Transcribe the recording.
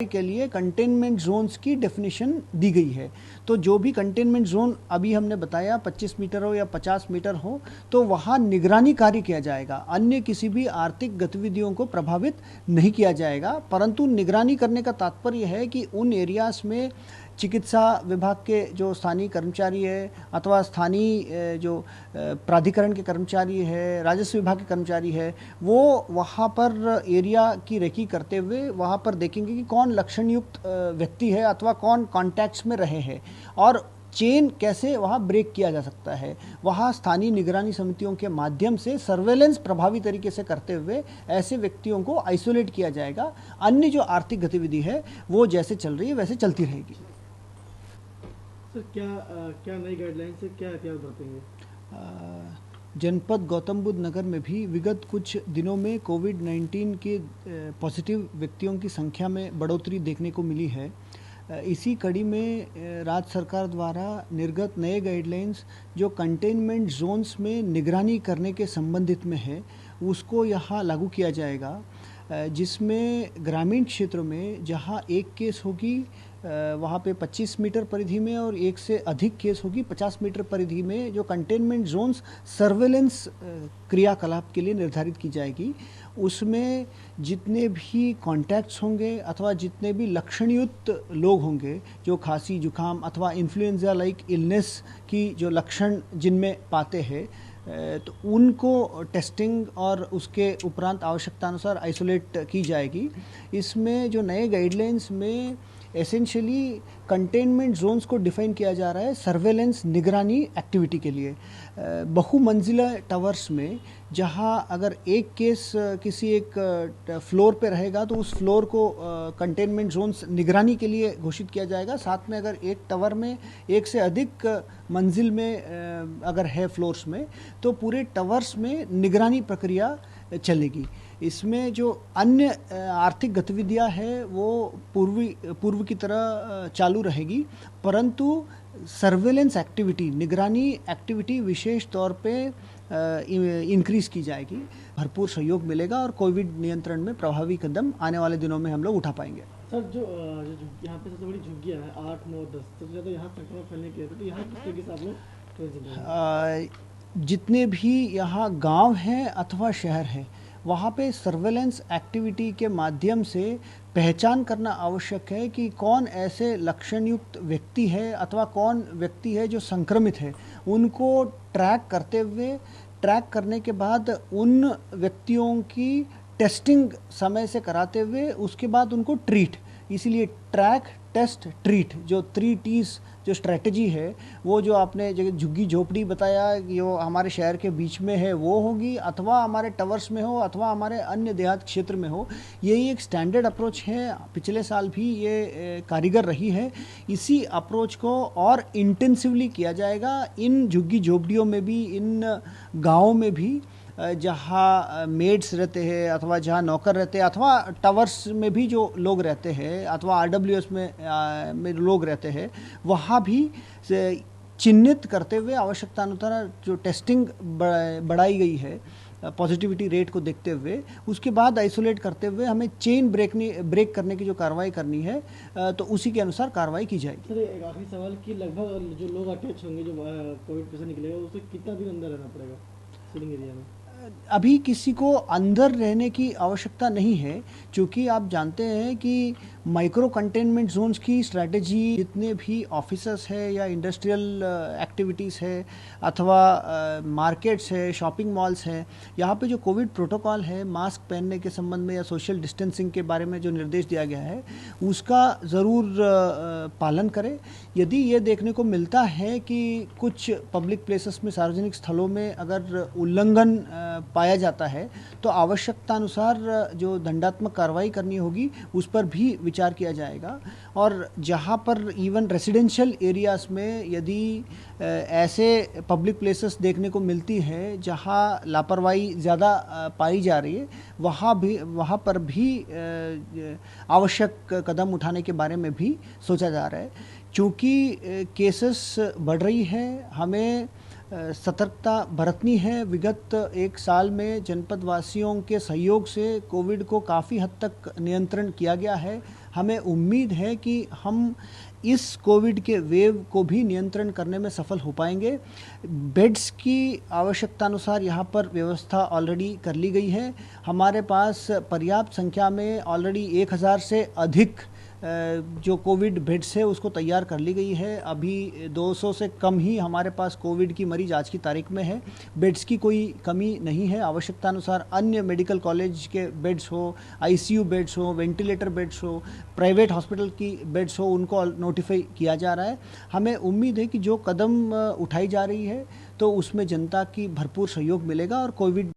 के लिए containment zones की डेफिनेशन दी गई है। तो जो भी कंटेनमेंट जोन अभी हमने बताया 25 मीटर हो या 50 मीटर हो, तो वहाँ निगरानी कार्य किया जाएगा। अन्य किसी भी आर्थिक गतिविधियों को प्रभावित नहीं किया जाएगा, परंतु निगरानी करने का तात्पर्य है कि उन एरियाज में चिकित्सा विभाग के जो स्थानीय कर्मचारी है अथवा स्थानीय जो प्राधिकरण के कर्मचारी है, राजस्व विभाग के कर्मचारी है, वो वहाँ पर एरिया की रेकी करते हुए वहाँ पर देखेंगे कि कौन लक्षण युक्त व्यक्ति है अथवा कौन कॉन्टैक्ट्स में रहे हैं और चेन कैसे वहाँ ब्रेक किया जा सकता है। वहाँ स्थानीय निगरानी समितियों के माध्यम से सर्वेलेंस प्रभावी तरीके से करते हुए ऐसे व्यक्तियों को आइसोलेट किया जाएगा। अन्य जो आर्थिक गतिविधि है वो जैसे चल रही है वैसे चलती रहेगी। सर क्या नई गाइडलाइन से क्या एहतियात बरतेंगे? जनपद गौतम बुद्ध नगर में भी विगत कुछ दिनों में कोविड-19 के पॉजिटिव व्यक्तियों की संख्या में बढ़ोतरी देखने को मिली है। इसी कड़ी में राज्य सरकार द्वारा निर्गत नए गाइडलाइंस जो कंटेनमेंट जोन्स में निगरानी करने के संबंधित में है, उसको यहाँ लागू किया जाएगा, जिसमें ग्रामीण क्षेत्रों में जहाँ एक केस होगी वहाँ पे 25 मीटर परिधि में और एक से अधिक केस होगी 50 मीटर परिधि में, जो कंटेनमेंट जोन्स सर्वेलेंस क्रियाकलाप के लिए निर्धारित की जाएगी। उसमें जितने भी कॉन्टैक्ट्स होंगे अथवा जितने भी लक्षणयुक्त लोग होंगे जो खांसी जुकाम अथवा इन्फ्लुएंजा लाइक इलनेस की जो लक्षण जिनमें पाते हैं, तो उनको टेस्टिंग और उसके उपरांत आवश्यकता अनुसार आइसोलेट की जाएगी। इसमें जो नए गाइडलाइंस में एसेंशियली कंटेनमेंट जोन्स को डिफाइन किया जा रहा है सर्वेलेंस निगरानी एक्टिविटी के लिए। बहुमंजिला टावर्स में जहां अगर एक केस किसी एक फ्लोर पे रहेगा तो उस फ्लोर को कंटेनमेंट जोन्स निगरानी के लिए घोषित किया जाएगा। साथ में अगर एक टावर में एक से अधिक मंजिल में अगर है फ्लोर्स में, तो पूरे टावर्स में निगरानी प्रक्रिया चलेगी। इसमें जो अन्य आर्थिक गतिविधियां हैं वो पूर्व की तरह चालू रहेगी, परंतु सर्वेलेंस एक्टिविटी, निगरानी एक्टिविटी विशेष तौर पे इंक्रीज की जाएगी। भरपूर सहयोग मिलेगा और कोविड नियंत्रण में प्रभावी कदम आने वाले दिनों में हम लोग उठा पाएंगे। सर, जो यहाँ पे सबसे बड़ी झुग्गियाँ हैं 8, 9, 10, सबसे ज़्यादा यहाँ संक्रमण फैलने की है, तो यहाँ किस तरीके से आप लोग जितने भी यहाँ गांव हैं अथवा शहर हैं, वहाँ पे सर्वेलेंस एक्टिविटी के माध्यम से पहचान करना आवश्यक है कि कौन ऐसे लक्षण युक्त व्यक्ति है अथवा कौन व्यक्ति है जो संक्रमित है। उनको ट्रैक करने के बाद उन व्यक्तियों की टेस्टिंग समय से कराते हुए उसके बाद उनको ट्रीट, इसीलिए ट्रैक टेस्ट ट्रीट जो 3 T's जो स्ट्रेटजी है, वो जो आपने जगह झुग्गी झोपड़ी बताया कि वो हमारे शहर के बीच में है वो होगी, अथवा हमारे टावर्स में हो अथवा हमारे अन्य देहात क्षेत्र में हो। यही एक स्टैंडर्ड अप्रोच है, पिछले साल भी ये कारीगर रही है। इसी अप्रोच को और इंटेंसिवली किया जाएगा इन झुग्गी झोपड़ियों में भी, इन गाँवों में भी जहाँ मेड्स रहते हैं अथवा जहाँ नौकर रहते हैं अथवा टावर्स में भी जो लोग रहते हैं अथवा RWS में लोग रहते हैं, वहाँ भी चिन्हित करते हुए आवश्यकता अनुसार जो टेस्टिंग बढ़ाई गई है पॉजिटिविटी रेट को देखते हुए, उसके बाद आइसोलेट करते हुए हमें चेन ब्रेक करने की जो कार्रवाई करनी है, तो उसी के अनुसार कार्रवाई की जाएगी। सर, एक आखिरी सवाल कि लगभग जो लोग अटैच होंगे, जो कोविड पेशेंट निकलेगा, उसे कितना दिन अंदर रहना पड़ेगा सीलिंग एरिया में? अभी किसी को अंदर रहने की आवश्यकता नहीं है, क्योंकि आप जानते हैं कि माइक्रो कंटेनमेंट जोन्स की स्ट्रैटेजी जितने भी ऑफिसर्स है या इंडस्ट्रियल एक्टिविटीज़ है अथवा मार्केट्स है, शॉपिंग मॉल्स हैं, यहाँ पे जो कोविड प्रोटोकॉल है मास्क पहनने के संबंध में या सोशल डिस्टेंसिंग के बारे में जो निर्देश दिया गया है, उसका ज़रूर पालन करें। यदि ये देखने को मिलता है कि कुछ पब्लिक प्लेसेस में, सार्वजनिक स्थलों में अगर उल्लंघन पाया जाता है, तो आवश्यकता अनुसार जो दंडात्मक कार्रवाई करनी होगी उस पर भी विचार किया जाएगा। और जहाँ पर इवन रेसिडेंशियल एरियाज में यदि ऐसे पब्लिक प्लेसेस देखने को मिलती है जहाँ लापरवाही ज़्यादा पाई जा रही है, वहाँ पर भी आवश्यक कदम उठाने के बारे में भी सोचा जा रहा है। चूँकि केसेस बढ़ रही है, हमें सतर्कता बरतनी है। विगत 1 साल में जनपद वासियों के सहयोग से कोविड को काफ़ी हद तक नियंत्रण किया गया है। हमें उम्मीद है कि हम इस कोविड के वेव को भी नियंत्रण करने में सफल हो पाएंगे। बेड्स की आवश्यकता अनुसार यहाँ पर व्यवस्था ऑलरेडी कर ली गई है। हमारे पास पर्याप्त संख्या में ऑलरेडी 1000 से अधिक जो कोविड बेड्स है उसको तैयार कर ली गई है। अभी 200 से कम ही हमारे पास कोविड की मरीज आज की तारीख में है। बेड्स की कोई कमी नहीं है। आवश्यकता अनुसार अन्य मेडिकल कॉलेज के बेड्स हो, आईसीयू बेड्स हो, वेंटिलेटर बेड्स हो, प्राइवेट हॉस्पिटल की बेड्स हो, उनको नोटिफाई किया जा रहा है। हमें उम्मीद है कि जो कदम उठाई जा रही है तो उसमें जनता की भरपूर सहयोग मिलेगा और कोविड